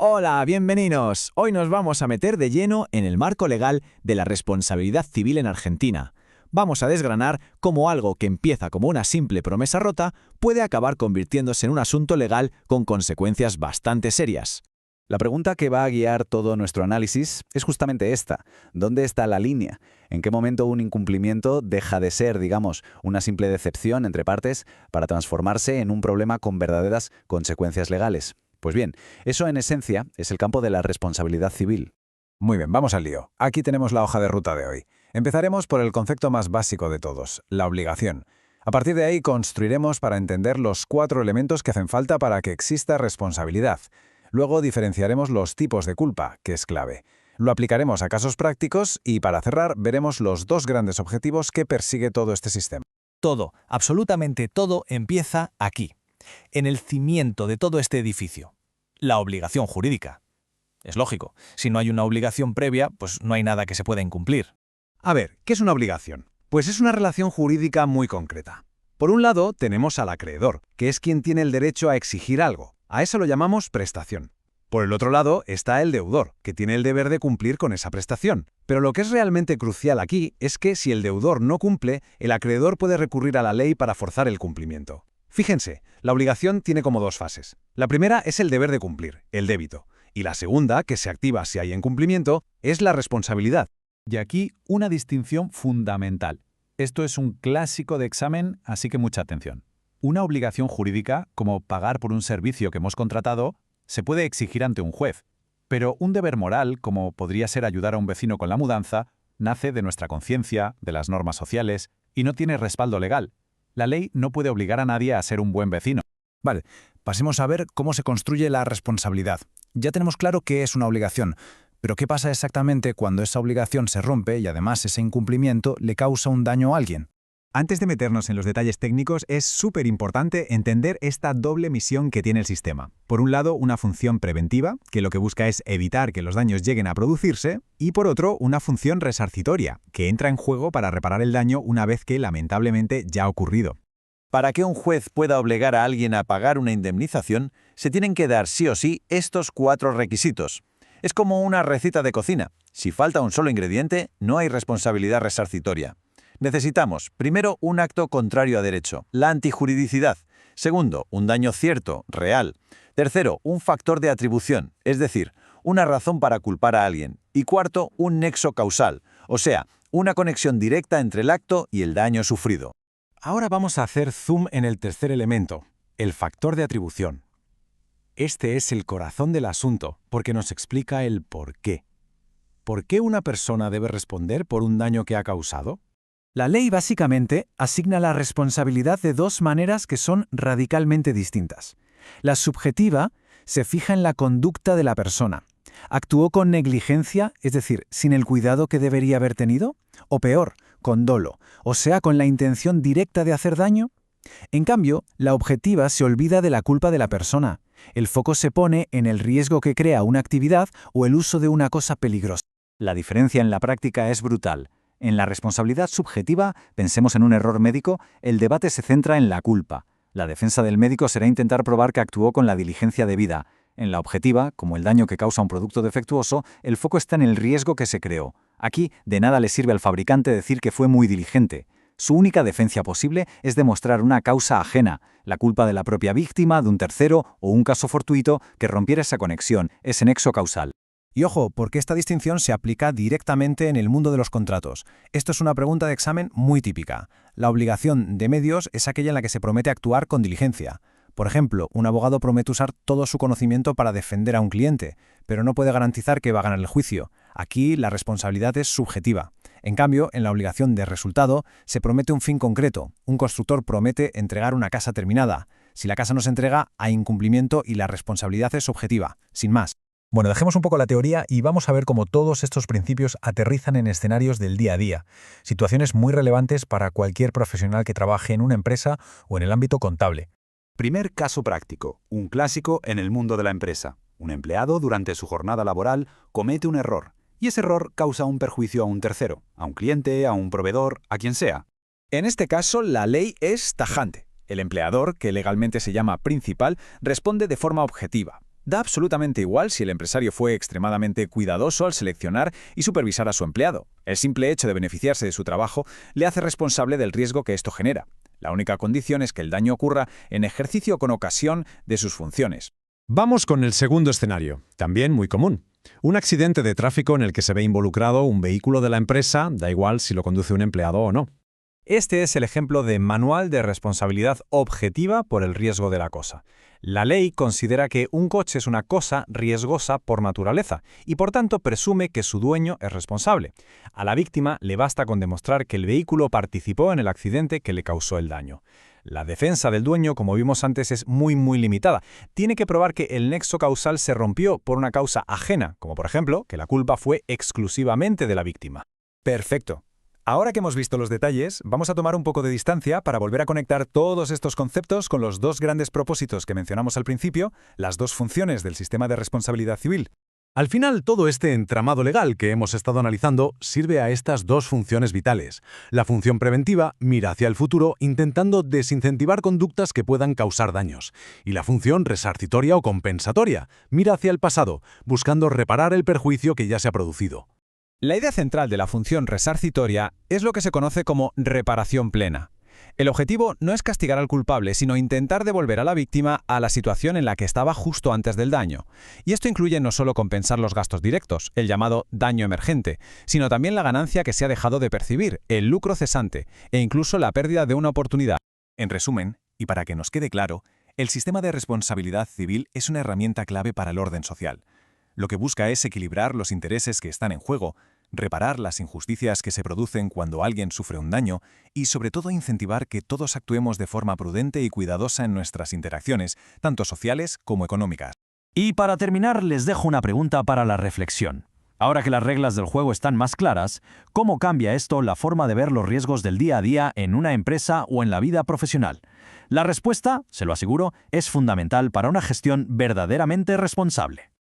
Hola, bienvenidos. Hoy nos vamos a meter de lleno en el marco legal de la responsabilidad civil en Argentina. Vamos a desgranar cómo algo que empieza como una simple promesa rota puede acabar convirtiéndose en un asunto legal con consecuencias bastante serias. La pregunta que va a guiar todo nuestro análisis es justamente esta. ¿Dónde está la línea? ¿En qué momento un incumplimiento deja de ser, digamos, una simple decepción entre partes para transformarse en un problema con verdaderas consecuencias legales? Pues bien, eso en esencia es el campo de la responsabilidad civil. Muy bien, vamos al lío. Aquí tenemos la hoja de ruta de hoy. Empezaremos por el concepto más básico de todos, la obligación. A partir de ahí construiremos para entender los 4 elementos que hacen falta para que exista responsabilidad. Luego diferenciaremos los tipos de culpa, que es clave. Lo aplicaremos a casos prácticos y, para cerrar, veremos los 2 grandes objetivos que persigue todo este sistema. Todo, absolutamente todo, empieza aquí, en el cimiento de todo este edificio. La obligación jurídica. Es lógico, si no hay una obligación previa, pues no hay nada que se pueda incumplir. A ver, ¿qué es una obligación? Pues es una relación jurídica muy concreta. Por un lado, tenemos al acreedor, que es quien tiene el derecho a exigir algo. A eso lo llamamos prestación. Por el otro lado está el deudor, que tiene el deber de cumplir con esa prestación. Pero lo que es realmente crucial aquí es que si el deudor no cumple, el acreedor puede recurrir a la ley para forzar el cumplimiento. Fíjense, la obligación tiene como 2 fases. La primera es el deber de cumplir, el débito. Y la segunda, que se activa si hay incumplimiento, es la responsabilidad. Y aquí una distinción fundamental. Esto es un clásico de examen, así que mucha atención. Una obligación jurídica, como pagar por un servicio que hemos contratado, se puede exigir ante un juez. Pero un deber moral, como podría ser ayudar a un vecino con la mudanza, nace de nuestra conciencia, de las normas sociales, y no tiene respaldo legal. La ley no puede obligar a nadie a ser un buen vecino. Vale, pasemos a ver cómo se construye la responsabilidad. Ya tenemos claro qué es una obligación, pero ¿qué pasa exactamente cuando esa obligación se rompe y además ese incumplimiento le causa un daño a alguien? Antes de meternos en los detalles técnicos, es súper importante entender esta doble misión que tiene el sistema. Por un lado, una función preventiva, que lo que busca es evitar que los daños lleguen a producirse, y por otro, una función resarcitoria, que entra en juego para reparar el daño una vez que, lamentablemente, ya ha ocurrido. Para que un juez pueda obligar a alguien a pagar una indemnización, se tienen que dar sí o sí estos 4 requisitos. Es como una receta de cocina. Si falta un solo ingrediente, no hay responsabilidad resarcitoria. Necesitamos, primero, un acto contrario a derecho, la antijuridicidad. Segundo, un daño cierto, real. Tercero, un factor de atribución, es decir, una razón para culpar a alguien. Y cuarto, un nexo causal, o sea, una conexión directa entre el acto y el daño sufrido. Ahora vamos a hacer zoom en el tercer elemento, el factor de atribución. Este es el corazón del asunto, porque nos explica el por qué. ¿Por qué una persona debe responder por un daño que ha causado? La ley básicamente asigna la responsabilidad de 2 maneras que son radicalmente distintas. La subjetiva se fija en la conducta de la persona. ¿Actuó con negligencia, es decir, sin el cuidado que debería haber tenido? O peor, con dolo, o sea, con la intención directa de hacer daño. En cambio, la objetiva se olvida de la culpa de la persona. El foco se pone en el riesgo que crea una actividad o el uso de una cosa peligrosa. La diferencia en la práctica es brutal. En la responsabilidad subjetiva, pensemos en un error médico, el debate se centra en la culpa. La defensa del médico será intentar probar que actuó con la diligencia debida. En la objetiva, como el daño que causa un producto defectuoso, el foco está en el riesgo que se creó. Aquí, de nada le sirve al fabricante decir que fue muy diligente. Su única defensa posible es demostrar una causa ajena, la culpa de la propia víctima, de un tercero o un caso fortuito que rompiera esa conexión, ese nexo causal. Y ojo, porque esta distinción se aplica directamente en el mundo de los contratos. Esto es una pregunta de examen muy típica. La obligación de medios es aquella en la que se promete actuar con diligencia. Por ejemplo, un abogado promete usar todo su conocimiento para defender a un cliente, pero no puede garantizar que va a ganar el juicio. Aquí la responsabilidad es subjetiva. En cambio, en la obligación de resultado se promete un fin concreto. Un constructor promete entregar una casa terminada. Si la casa no se entrega, hay incumplimiento y la responsabilidad es objetiva, sin más. Bueno, dejemos un poco la teoría y vamos a ver cómo todos estos principios aterrizan en escenarios del día a día, situaciones muy relevantes para cualquier profesional que trabaje en una empresa o en el ámbito contable. Primer caso práctico, un clásico en el mundo de la empresa. Un empleado, durante su jornada laboral, comete un error, y ese error causa un perjuicio a un tercero, a un cliente, a un proveedor, a quien sea. En este caso, la ley es tajante. El empleador, que legalmente se llama principal, responde de forma objetiva. Da absolutamente igual si el empresario fue extremadamente cuidadoso al seleccionar y supervisar a su empleado. El simple hecho de beneficiarse de su trabajo le hace responsable del riesgo que esto genera. La única condición es que el daño ocurra en ejercicio con ocasión de sus funciones. Vamos con el segundo escenario, también muy común. Un accidente de tráfico en el que se ve involucrado un vehículo de la empresa, da igual si lo conduce un empleado o no. Este es el ejemplo de manual de responsabilidad objetiva por el riesgo de la cosa. La ley considera que un coche es una cosa riesgosa por naturaleza y por tanto presume que su dueño es responsable. A la víctima le basta con demostrar que el vehículo participó en el accidente que le causó el daño. La defensa del dueño, como vimos antes, es muy limitada. Tiene que probar que el nexo causal se rompió por una causa ajena, como por ejemplo que la culpa fue exclusivamente de la víctima. Perfecto. Ahora que hemos visto los detalles, vamos a tomar un poco de distancia para volver a conectar todos estos conceptos con los dos grandes propósitos que mencionamos al principio, las dos funciones del sistema de responsabilidad civil. Al final, todo este entramado legal que hemos estado analizando sirve a estas dos funciones vitales. La función preventiva mira hacia el futuro intentando desincentivar conductas que puedan causar daños. Y la función resarcitoria o compensatoria mira hacia el pasado, buscando reparar el perjuicio que ya se ha producido. La idea central de la función resarcitoria es lo que se conoce como reparación plena. El objetivo no es castigar al culpable, sino intentar devolver a la víctima a la situación en la que estaba justo antes del daño. Y esto incluye no solo compensar los gastos directos, el llamado daño emergente, sino también la ganancia que se ha dejado de percibir, el lucro cesante, e incluso la pérdida de una oportunidad. En resumen, y para que nos quede claro, el sistema de responsabilidad civil es una herramienta clave para el orden social. Lo que busca es equilibrar los intereses que están en juego, reparar las injusticias que se producen cuando alguien sufre un daño y, sobre todo, incentivar que todos actuemos de forma prudente y cuidadosa en nuestras interacciones, tanto sociales como económicas. Y para terminar, les dejo una pregunta para la reflexión. Ahora que las reglas del juego están más claras, ¿cómo cambia esto la forma de ver los riesgos del día a día en una empresa o en la vida profesional? La respuesta, se lo aseguro, es fundamental para una gestión verdaderamente responsable.